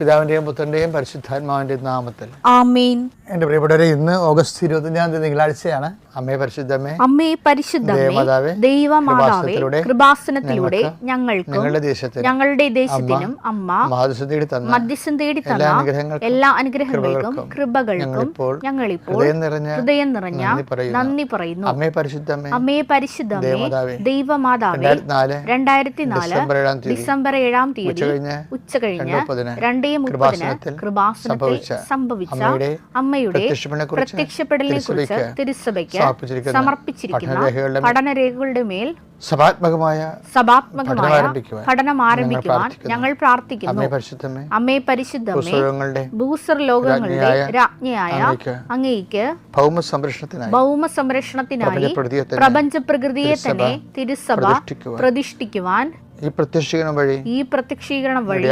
പിതാവിന്റെയും പുത്രന്റെയും പരിശുദ്ധാത്മാവിന്റെയും നാമത്തിൽ ആമേൻ. എൻ്റെ പ്രിയപ്പെട്ടവരെ, ഇന്ന് ഓഗസ്റ്റ് 25 തിങ്കളാഴ്ചയാണ്. അമ്മേ പരിശുദ്ധമേ, അമ്മേ പരിശുദ്ധമേ, ദൈവമാതാവേ, കൃപാസനത്തിലൂടെ ഞങ്ങൾക്കും ഞങ്ങളുടെ ദേശത്തിനും അമ്മ മധ്യസ്ഥം തേടി തന്ന എല്ലാ അനുഗ്രഹങ്ങൾക്കും കൃപകൾക്കും ഞങ്ങളിപ്പോൾ ഹൃദയം നിറഞ്ഞ നന്ദി പറയുന്നു. അമ്മേ പരിശുദ്ധമേ, അമ്മേ പരിശുദ്ധമേ, ദൈവമാതാവേ, 2004 ഡിസംബർ 7 തീയതി ഉച്ചകഴിഞ്ഞ് 2:30 കൃപാസനത്തിൽ സംഭവിച്ച അമ്മയുടെ പ്രത്യക്ഷപ്പെടലിനെ കുറിച്ച് തിരുസഭയ്ക്ക് സമർപ്പിച്ചിരിക്കുന്ന പഠനരേഖകളുടെ മേൽ സഭാത്മകമായ പഠനം ആരംഭിക്കുവാൻ ഞങ്ങൾ പ്രാർത്ഥിക്കുന്നു. അമ്മേ പരിശുദ്ധമേ, ഭൂസ്വർലോകങ്ങളുടെ രാജ്ഞിയായ അങ്ങേയ്ക്ക് ഭൗമ സംരക്ഷണത്തിനായി പ്രപഞ്ച പ്രകൃതിയെ തന്നെ തിരുസഭ പ്രതിഷ്ഠിക്കുവാൻ ഈ പ്രത്യക്ഷീകരണം വഴി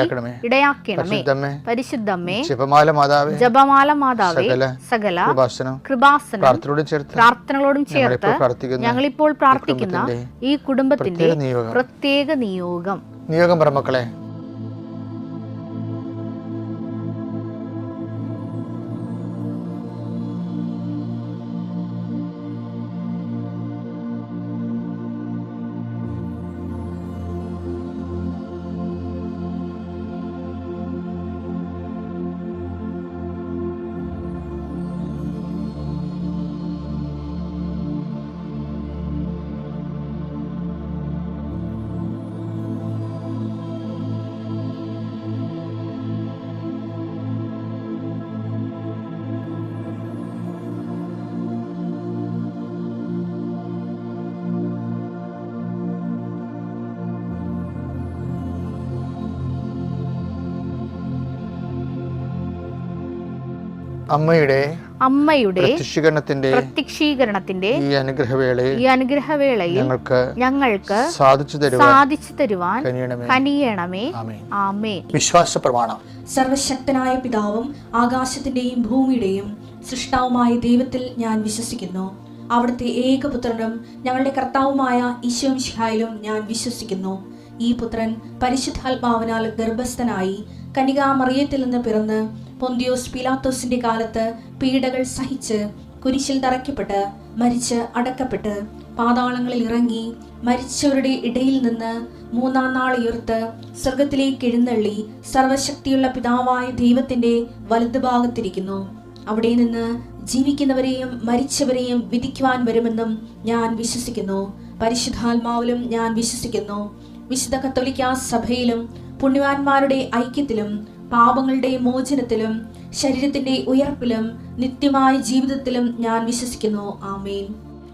ഇടയാക്കണമേ. പരിശുദ്ധമേ, ജപമാല മാതാവേ, സകല കൃപാസനം പ്രാർത്ഥനകളോടും ചേർത്ത് ഞങ്ങളിപ്പോൾ പ്രാർത്ഥിക്കുന്ന ഈ കുടുംബത്തിന്റെ പ്രത്യേക നിയോഗം പറമക്കളെ. അമ്മയുടെ പ്രത്യക്ഷീകരണത്തിന്റെ ഈ അനുഗ്രഹവേളയിൽ ഞങ്ങൾക്ക് സാധിച്ചു തരുവാൻ കനിയണമേ. ആമേൻ. വിശ്വാസ പ്രമാണം. സർവശക്തനായ പിതാവും ആകാശത്തിന്റെയും ഭൂമിയുടെയും സൃഷ്ടാവുമായ ദൈവത്തിൽ ഞാൻ വിശ്വസിക്കുന്നു. അവിടുത്തെ ഏകപുത്രനും ഞങ്ങളുടെ കർത്താവുമായ ഈശോ മിശിഹായിലും ഞാൻ വിശ്വസിക്കുന്നു. ഈ പുത്രൻ പരിശുദ്ധാത്മാവിനാൽ ഗർഭസ്ഥനായി കന്യകാമറിയത്തിൽ നിന്ന് പിറന്ന് പൊന്തിയോസ് പീലാത്തോസിന്റെ കാലത്ത് പീഡകൾ സഹിച്ച് കുരിശിൽ തറയ്ക്കപ്പെട്ട് മരിച്ച് അടക്കപ്പെട്ട് പാതാളങ്ങളിൽ ഇറങ്ങി മരിച്ചവരുടെ ഇടയിൽ നിന്ന് 3-ാം നാൾ ഉയർത്ത് സ്വർഗത്തിലേക്ക് എഴുന്നള്ളി സർവശക്തിയുള്ള പിതാവായ ദൈവത്തിന്റെ വലതുഭാഗത്തിരിക്കുന്നു. അവിടെ നിന്ന് ജീവിക്കുന്നവരെയും മരിച്ചവരെയും വിധിക്കുവാൻ വരുമെന്നും ഞാൻ വിശ്വസിക്കുന്നു. പരിശുദ്ധാത്മാവിലും ഞാൻ വിശ്വസിക്കുന്നു. വിശുദ്ധ കത്തോലിക്കാ സഭയിലും പുണ്യവാന്മാരുടെ ഐക്യത്തിലും പാപങ്ങളുടെ മോചനത്തിലും ശരീരത്തിന്റെ ഉയർപ്പിലും നിത്യമായ ജീവിതത്തിലും ഞാൻ വിശ്വസിക്കുന്നു. ആമേൻ.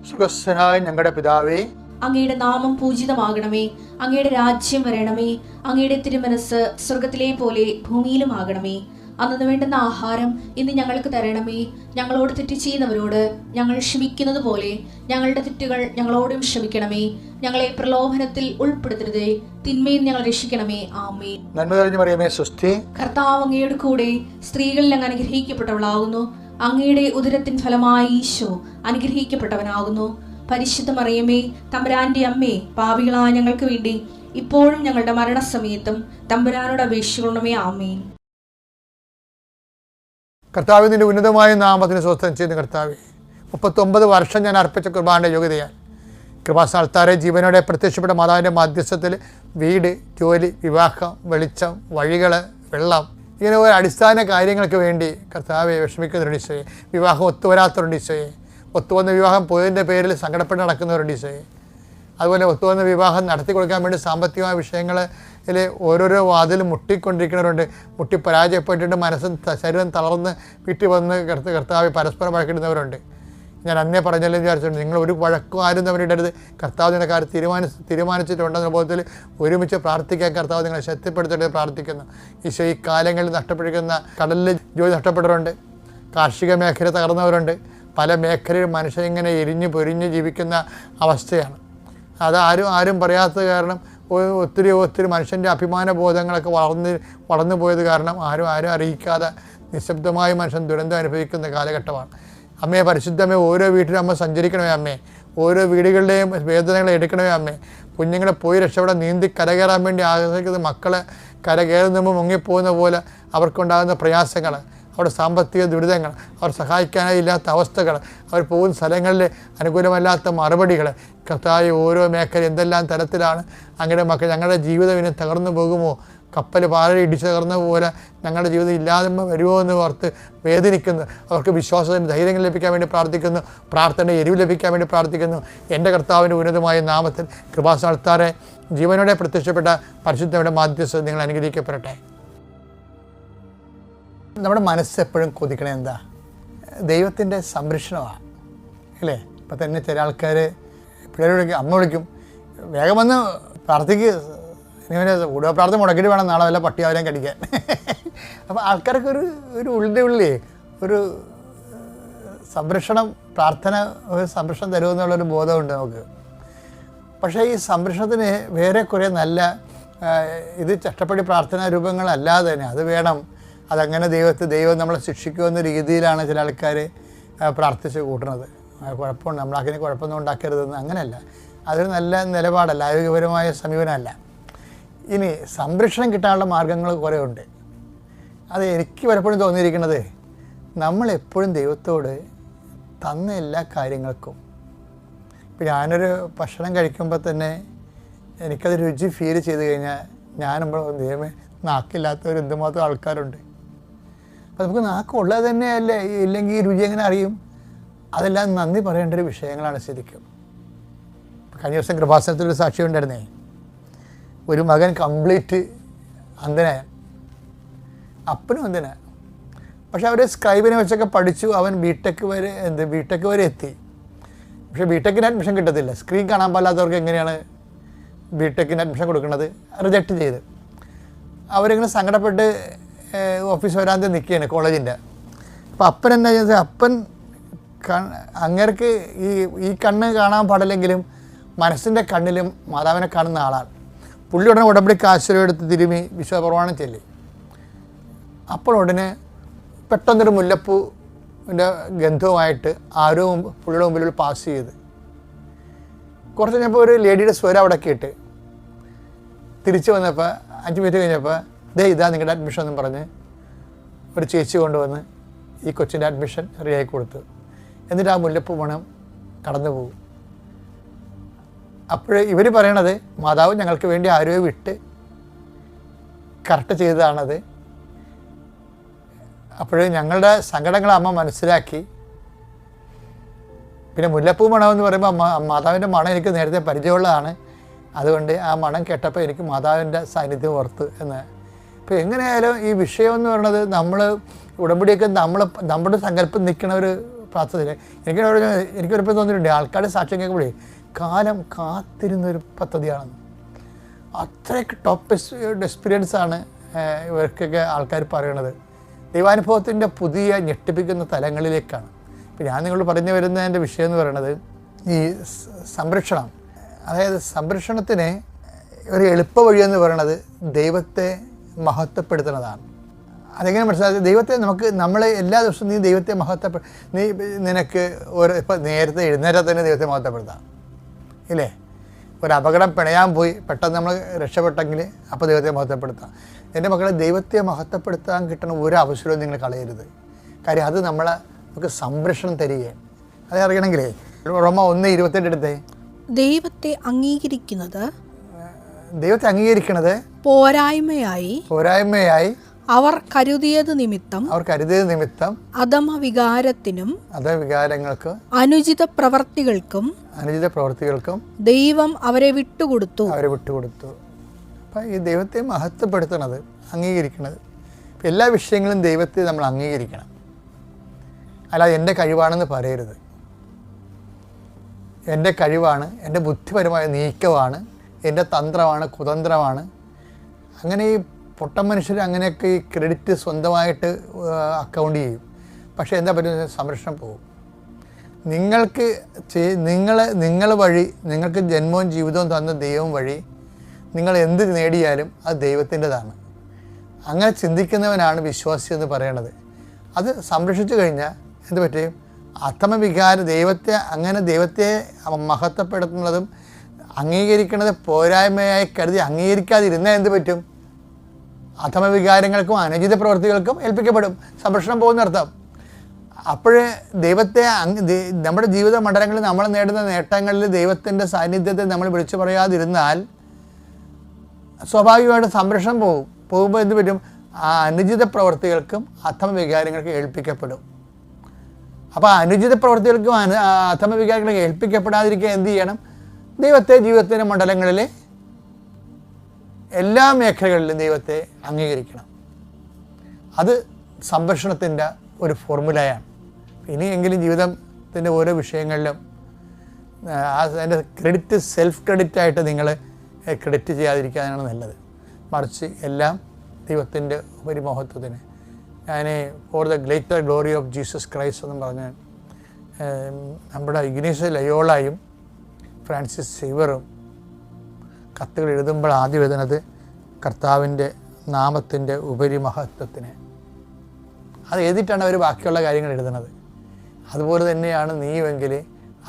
സുഖസ്ഥനായ ഞങ്ങളുടെ പിതാവേ, അങ്ങയുടെ നാമം പൂജിതമാകണമേ. അങ്ങയുടെ രാജ്യം വരണമേ. അങ്ങയുടെ തിരുമനസ് സ്വർഗത്തിലെ പോലെ ഭൂമിയിലും ആകണമേ. അന്നു വേണ്ടുന്ന ആഹാരം ഇന്ന് ഞങ്ങൾക്ക് തരണമേ. ഞങ്ങളോട് തെറ്റ് ചെയ്യുന്നവരോട് ഞങ്ങൾ ക്ഷമിക്കുന്നത് പോലെ ഞങ്ങളുടെ തെറ്റുകൾ ഞങ്ങളോടും ക്ഷമിക്കണമേ. ഞങ്ങളെ പ്രലോഭനത്തിൽ ഉൾപ്പെടുത്തരുതേ, തിന്മയിൽ ഞങ്ങൾ രക്ഷിക്കണമേ. ആമേൻ. നന്മ നിറഞ്ഞ മറിയമേ, സ്വസ്തി. കർത്താവ് അങ്ങയുടെ കൂടെ സ്ത്രീകളിൽ അങ്ങ് അനുഗ്രഹിക്കപ്പെട്ടവളാകുന്നു. അങ്ങയുടെ ഉദരത്തിൻ ഫലമായി ഈശോ അനുഗ്രഹിക്കപ്പെട്ടവനാകുന്നു. പരിശുദ്ധ മറിയമേ, തമ്പുരാന്റെ അമ്മേ, പാപികളായ ഞങ്ങൾക്ക് വേണ്ടി ഇപ്പോഴും ഞങ്ങളുടെ മരണസമയത്തും തമ്പുരാനോട് അപേക്ഷിക്കണമേ. ആമേൻ. കർത്താവ്, നിന്റെ ഉന്നതമായ നാമത്തിന് സ്വസ്ഥം ചെയ്യുന്ന കർത്താവെ, 39 വർഷം ഞാൻ അർപ്പിച്ച കുർബാനയുടെ യോഗ്യതയാൽ കൃപാസ്ഥാനത്താരെ ജീവനോടെ പ്രത്യക്ഷപ്പെട്ട മാതാവിൻ്റെ മധ്യസ്ഥത്തിൽ വീട്, ജോലി, വിവാഹം, വെളിച്ചം, വഴികൾ, വെള്ളം, ഇങ്ങനെ ഓരോ അടിസ്ഥാന കാര്യങ്ങൾക്ക് വേണ്ടി കർത്താവെ വിഷമിക്കുന്നവരുണ്ട് ഈശോയെ. വിവാഹം ഒത്തുവരാത്തവരുണ്ട് ഈശോയെ. ഒത്തുവന്ന വിവാഹം പോയതിൻ്റെ പേരിൽ സങ്കടപ്പെട്ട് നടക്കുന്നവരുണ്ട് ഈശോയെ. അതുപോലെ ഒത്തുവന്ന വിവാഹം നടത്തി കൊടുക്കാൻ വേണ്ടി സാമ്പത്തികമായ വിഷയങ്ങളിൽ ഓരോരോ വാതിലും മുട്ടിക്കൊണ്ടിരിക്കുന്നവരുണ്ട്. മുട്ടി പരാജയപ്പെട്ടിട്ട് മനസ്സും ശരീരം തളർന്ന് വീട്ടിൽ വന്ന് കർത്താവ് പരസ്പരം വഴക്കിടുന്നവരുണ്ട്. ഞാൻ അന്നേ പറഞ്ഞാലും വിചാരിച്ചിട്ടുണ്ട്, നിങ്ങൾ ഒരു വഴക്കും ആരും തമ്മിലിടരുത്. കർത്താവ് നിങ്ങളുടെ കാര്യം തീരുമാനിച്ചിട്ടുണ്ടെന്ന ബോധത്തിൽ ഒരുമിച്ച് പ്രാർത്ഥിക്കാൻ കർത്താവ് നിങ്ങളെ ശക്തിപ്പെടുത്തിയിട്ട് പ്രാർത്ഥിക്കുന്നു. ഈശോ, ഈ കാലങ്ങളിൽ നഷ്ടപ്പെട്ടിരിക്കുന്ന കടലിൽ ജോലി നഷ്ടപ്പെട്ടവരുണ്ട്, കാർഷിക മേഖല തകർന്നവരുണ്ട്, പല മേഖലയിൽ മനുഷ്യരിങ്ങനെ എരിഞ്ഞ് പൊരിഞ്ഞ് ജീവിക്കുന്ന അവസ്ഥയാണ്. അത് ആരും പറയാത്തത് കാരണം ഒത്തിരി മനുഷ്യൻ്റെ അഭിമാന ബോധങ്ങളൊക്കെ വളർന്നു പോയത് കാരണം ആരും അറിയിക്കാതെ നിശബ്ദമായി മനുഷ്യൻ ദുരന്തം അനുഭവിക്കുന്ന കാലഘട്ടമാണ്. അമ്മയെ പരിശുദ്ധമേ, ഓരോ വീട്ടിലും അമ്മ സഞ്ചരിക്കണമേ അമ്മേ. ഓരോ വീടുകളുടെയും വേദനകളെ എടുക്കണമേ അമ്മേ. കുഞ്ഞുങ്ങളെ പോയി രക്ഷപ്പെടാൻ നീന്തി കരകയറാൻ വേണ്ടി ആഗ്രഹിക്കുന്ന മക്കളെ കരകയറുന്ന മുമ്പ് മുങ്ങിപ്പോകുന്ന പോലെ അവർക്കുണ്ടാകുന്ന പ്രയാസങ്ങൾ, അവരുടെ സാമ്പത്തിക ദുരിതങ്ങൾ, അവർ സഹായിക്കാനായി ഇല്ലാത്ത അവസ്ഥകൾ, അവർ പോകുന്ന സ്ഥലങ്ങളിൽ അനുകൂലമല്ലാത്ത മറുപടികൾ, കർത്താവ് ഓരോ മേഖല എന്തെല്ലാം തരത്തിലാണ് അങ്ങയുടെ മക്കൾ, ഞങ്ങളുടെ ജീവിതം ഇനി തകർന്നു പോകുമോ, കപ്പൽ പാറ ഇടിച്ച് തകർന്ന പോലെ ഞങ്ങളുടെ ജീവിതം ഇല്ലാതെ വരുമോ എന്ന് ഓർത്ത് വേദനിക്കുന്നു. അവർക്ക് വിശ്വാസത്തിന് ധൈര്യം ലഭിക്കാൻ വേണ്ടി പ്രാർത്ഥിക്കുന്നു, പ്രാർത്ഥന എരിവ് ലഭിക്കാൻ വേണ്ടി പ്രാർത്ഥിക്കുന്നു. എൻ്റെ കർത്താവിൻ്റെ ഉന്നതമായ നാമത്തിൽ കൃപാസനത്താറെ ജീവനോടെ പ്രത്യക്ഷപ്പെട്ട പരിശുദ്ധയുടെ മാധ്യസ്ഥ നിങ്ങൾ അനുഗ്രഹിക്കപ്പെടട്ടെ. നമ്മുടെ മനസ്സ് എപ്പോഴും കൊതിക്കണേ എന്താ? ദൈവത്തിൻ്റെ സംരക്ഷണമാണ് അല്ലേ? ഇപ്പം തന്നെ ചില ആൾക്കാർ പിള്ളേർ വിളിക്കും, അമ്മ വിളിക്കും, വേഗം വന്ന് പ്രാർത്ഥിക്ക്, ഇങ്ങനെ കൂടുതൽ പ്രാർത്ഥന മുടക്കിയിട്ട് വേണം നാളെ വല്ല പട്ടി അവരെ കടിക്കാൻ. അപ്പോൾ ആൾക്കാർക്ക് ഒരു ഉള്ളിൻ്റെ ഒരു സംരക്ഷണം, പ്രാർത്ഥന ഒരു സംരക്ഷണം തരുമെന്നുള്ളൊരു ബോധമുണ്ട് നമുക്ക്. പക്ഷേ ഈ സംരക്ഷണത്തിന് വേറെ കുറേ നല്ല ഇത് ചട്ടപ്പടി പ്രാർത്ഥനാ രൂപങ്ങളല്ലാതെ തന്നെ അത് വേണം. അതങ്ങനെ ദൈവം നമ്മളെ ശിക്ഷിക്കുമെന്ന രീതിയിലാണ് ചില ആൾക്കാർ പ്രാർത്ഥിച്ച് കൂട്ടുന്നത്. കുഴപ്പമുണ്ട്, നമ്മളാക്കിന് കുഴപ്പമൊന്നും ഉണ്ടാക്കരുതെന്ന്, അങ്ങനെയല്ല. അതൊരു നല്ല നിലപാടല്ല, ആരോഗ്യപരമായ സമീപനമല്ല. ഇനി സംരക്ഷണം കിട്ടാനുള്ള മാർഗ്ഗങ്ങൾ കുറേ ഉണ്ട്. അത് എനിക്ക് പലപ്പോഴും തോന്നിയിരിക്കുന്നത്, നമ്മളെപ്പോഴും ദൈവത്തോട് തന്ന എല്ലാ കാര്യങ്ങൾക്കും, ഇപ്പം ഞാനൊരു ഭക്ഷണം കഴിക്കുമ്പോൾ തന്നെ എനിക്കത് രുചി ഫീൽ ചെയ്ത് കഴിഞ്ഞാൽ ഞാനുമ്പോൾ ദൈവമേ നാക്കില്ലാത്തവർ എന്തുമാത്രം ആൾക്കാരുണ്ട്. അപ്പോൾ നമുക്ക് നാക്കുള്ളത് തന്നെയല്ലേ, ഇല്ലെങ്കിൽ ഈ രുചി എങ്ങനെ അറിയും? അതെല്ലാം നന്ദി പറയേണ്ട ഒരു വിഷയങ്ങളാണ് ശരിക്കും. കഴിഞ്ഞ ദിവസം കൃപാസനത്തിലൊരു സാക്ഷ്യം ഉണ്ടായിരുന്നേ. ഒരു മകൻ കംപ്ലീറ്റ് അന്ധനായ, അപ്പനും അന്ധനായ. പക്ഷെ അവർ സ്ക്രൈബിനെ വെച്ചൊക്കെ പഠിച്ചു, അവൻ ബിടെക് വരെ എത്തി. പക്ഷേ ബിടെക്കിന് അഡ്മിഷൻ കിട്ടത്തില്ല. സ്ക്രീൻ കാണാൻ പാടില്ലാത്തവർക്ക് എങ്ങനെയാണ് ബിടെക്കിന് അഡ്മിഷൻ കൊടുക്കുന്നത്? റിജക്റ്റ് ചെയ്ത് അവരിങ്ങനെ സങ്കടപ്പെട്ട് ഓഫീസ് വരാതെ നിൽക്കുകയാണ് കോളേജിൻ്റെ. അപ്പോൾ അപ്പൻ എന്താ ചെയ്തത്? അപ്പൻ അങ്ങേർക്ക് ഈ കണ്ണ് കാണാൻ പാടില്ലെങ്കിലും മനസ്സിൻ്റെ കണ്ണിലും മാതാവിനെ കാണുന്ന ആളാണ്. പുള്ളി ഉടനെ ഉടമ്പടിക്ക് ആശ്രയം എടുത്ത് തിരുമി വിശ്വപ്രമാണം ചൊല്ലി. അപ്പോൾ ഉടനെ പെട്ടെന്നൊരു മുല്ലപ്പൂവിൻ്റെ ഗന്ധവുമായിട്ട് ആരോ പുള്ളിയുടെ മുമ്പിൽ പാസ് ചെയ്ത് കുറച്ച് കഴിഞ്ഞപ്പോൾ ഒരു ലേഡിയുടെ സ്വരം അവിടെ കേട്ട് തിരിച്ചു വന്നപ്പോൾ 5 മിനിറ്റ് കഴിഞ്ഞപ്പോൾ ഇതാ നിങ്ങളുടെ അഡ്മിഷൻ എന്നും പറഞ്ഞ് ഒരു ചേച്ചി കൊണ്ടുവന്ന് ഈ കൊച്ചിൻ്റെ അഡ്മിഷൻ റെഡിയാക്കി കൊടുത്തു. എന്നിട്ട് ആ മുല്ലപ്പൂ മണം കടന്നു പോകും. അപ്പോൾ ഇവർ പറയണത് മാതാവ് ഞങ്ങൾക്ക് വേണ്ടി ആരോ വിട്ട് കറക്റ്റ് ചെയ്തതാണത്. അപ്പോൾ ഞങ്ങളുടെ സങ്കടങ്ങൾ അമ്മ മനസ്സിലാക്കി. പിന്നെ മുല്ലപ്പൂ മണമെന്ന് പറയുമ്പോൾ മാതാവിൻ്റെ മണം എനിക്ക് നേരത്തെ പരിചയമുള്ളതാണ്, അതുകൊണ്ട് ആ മണം കേട്ടപ്പോൾ എനിക്ക് മാതാവിൻ്റെ സാന്നിധ്യം ഓർത്ത് എന്ന്. ഇപ്പോൾ എങ്ങനെയായാലും ഈ വിഷയം എന്ന് പറയുന്നത് നമ്മൾ ഉടമ്പടിയൊക്കെ നമ്മുടെ സങ്കല്പം നിൽക്കുന്ന ഒരു പ്രാർത്ഥന. എനിക്കൊരിപ്പോൾ തോന്നിയിട്ടുണ്ട്, ആൾക്കാരുടെ സാക്ഷ്യം കേൾക്കുമ്പോഴേ കാലം കാത്തിരുന്നൊരു പദ്ധതിയാണെന്ന്. അത്രയ്ക്ക് ടോപ്പ് എക്സ്പീരിയൻസാണ് ഇവർക്കൊക്കെ ആൾക്കാർ പറയണത്. ദൈവാനുഭവത്തിൻ്റെ പുതിയ ഞെട്ടിപ്പിക്കുന്ന തലങ്ങളിലേക്കാണ്. ഇപ്പം ഞാൻ നിങ്ങളോട് പറഞ്ഞു വരുന്നതിൻ്റെ വിഷയം എന്ന് പറയുന്നത് ഈ സംരക്ഷണം. അതായത് സംരക്ഷണത്തിന് ഒരു എളുപ്പ വഴിയെന്ന് പറയുന്നത് ദൈവത്തെ മഹത്വപ്പെടുത്തുന്നതാണ്. അതെങ്ങനെ മനസ്സിലാക്കി? ദൈവത്തെ നമ്മളെ എല്ലാ ദിവസവും നീ ദൈവത്തെ നിനക്ക് ഇപ്പം നേരത്തെ എഴുന്നേറ്റാൽ തന്നെ ദൈവത്തെ മഹത്വപ്പെടുത്താം ഇല്ലേ? ഒരു അപകടം പിണയാൻ പോയി പെട്ടെന്ന് നമ്മൾ രക്ഷപ്പെട്ടെങ്കിൽ അപ്പോൾ ദൈവത്തെ മഹത്വപ്പെടുത്താം. എൻ്റെ മക്കളെ, ദൈവത്തെ മഹത്വപ്പെടുത്താൻ കിട്ടുന്ന ഒരു അവസരവും നിങ്ങൾ കളയരുത്. കാര്യം അത് നമുക്ക് സംരക്ഷണം തരികയാണ്. അത് അറിയണമെങ്കിലേ റോമ 1:28 എടുത്തേ. ദൈവത്തെ അംഗീകരിക്കുന്നത് പോരായ്മയായി അവർ കരുതിയത് നിമിത്തം അധമവികാരങ്ങൾക്ക് അനുചിത പ്രവർത്തികൾക്കും ദൈവം അവരെ വിട്ടുകൊടുത്തു. അപ്പം ഈ ദൈവത്തെ മഹത്വപ്പെടുത്തുന്നത്, അംഗീകരിക്കുന്നത്, എല്ലാ വിഷയങ്ങളും ദൈവത്തെ നമ്മൾ അംഗീകരിക്കണം. അല്ലാതെ എൻ്റെ കഴിവാണെന്ന് പറയരുത്. എൻ്റെ കഴിവാണ്, എൻ്റെ ബുദ്ധിപരമായ നീക്കമാണ്, എൻ്റെ തന്ത്രമാണ്, കുതന്ത്രമാണ്. അങ്ങനെ ഈ പൊട്ടൻ മനുഷ്യർ അങ്ങനെയൊക്കെ ഈ ക്രെഡിറ്റ് സ്വന്തമായിട്ട് അക്കൗണ്ട് ചെയ്യും. പക്ഷേ എന്താ പറ്റുന്നത്? സംരക്ഷണം പോകും. നിങ്ങൾ വഴി, നിങ്ങൾക്ക് ജന്മവും ജീവിതവും തന്ന ദൈവം വഴി നിങ്ങൾ എന്ത് നേടിയാലും അത് ദൈവത്തിൻ്റെതാണ്. അങ്ങനെ ചിന്തിക്കുന്നവനാണ് വിശ്വാസി എന്ന് പറയണത്. അത് സംരക്ഷിച്ചു കഴിഞ്ഞാൽ എന്ത് പറ്റും? ദൈവത്തെ മഹത്വപ്പെടുത്തുന്നതും അംഗീകരിക്കുന്നത് പോരായ്മയായി കരുതി അംഗീകരിക്കാതിരുന്നാൽ എന്ത് പറ്റും? അധമവികാരങ്ങൾക്കും അനുചിത പ്രവൃത്തികൾക്കും ഏൽപ്പിക്കപ്പെടും. സംരക്ഷണം പോകുന്നർത്ഥം. അപ്പോൾ ദൈവത്തെ നമ്മുടെ ജീവിത മണ്ഡലങ്ങളിൽ നമ്മൾ നേടുന്ന നേട്ടങ്ങളിൽ ദൈവത്തിൻ്റെ സാന്നിധ്യത്തെ നമ്മൾ വിളിച്ചു പറയാതിരുന്നാൽ സ്വാഭാവികമായിട്ട് സംരക്ഷണം പോകുമ്പോൾ എന്ത് പറ്റും? ആ അനുചിത പ്രവൃത്തികൾക്കും അധമവികാരങ്ങൾക്കും ഏൽപ്പിക്കപ്പെടും. അപ്പോൾ അനുചിത പ്രവൃത്തികൾക്കും അധമവികാരങ്ങൾക്ക് ഏൽപ്പിക്കപ്പെടാതിരിക്കാൻ എന്ത് ചെയ്യണം? ദൈവത്തെ ജീവിതത്തിൻ്റെ മണ്ഡലങ്ങളിലെ എല്ലാ മേഖലകളിലും ദൈവത്തെ അംഗീകരിക്കണം. അത് സംരക്ഷണത്തിൻ്റെ ഒരു ഫോർമുലയാണ്. ഇനിയെങ്കിലും ജീവിതത്തിൻ്റെ ഓരോ വിഷയങ്ങളിലും അതിൻ്റെ ക്രെഡിറ്റ് സെൽഫ് ക്രെഡിറ്റായിട്ട് നിങ്ങൾ ക്രെഡിറ്റ് ചെയ്യാതിരിക്കാനാണ് നല്ലത്. മറിച്ച് എല്ലാം ദൈവത്തിൻ്റെ ഉപരിമഹത്വത്തിന്. ഞാൻ for the greater glory of Jesus Christ എന്നും പറഞ്ഞ് നമ്മുടെ ഇഗ്നേഷ്യസ് ലയോളായും ഫ്രാൻസിസ് സേവറും കത്തുകൾ എഴുതുമ്പോൾ ആദ്യം എഴുതുന്നത് കർത്താവിൻ്റെ നാമത്തിൻ്റെ ഉപരിമഹത്വത്തിന്. അത് എഴുതിയിട്ടാണ് അവർ ബാക്കിയുള്ള കാര്യങ്ങൾ എഴുതുന്നത്. അതുപോലെ തന്നെയാണ് നീയുമെങ്കിൽ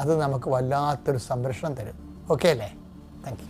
അത് നമുക്ക് വല്ലാത്തൊരു സംരക്ഷണം തരും. ഓക്കെ അല്ലേ? Thank you.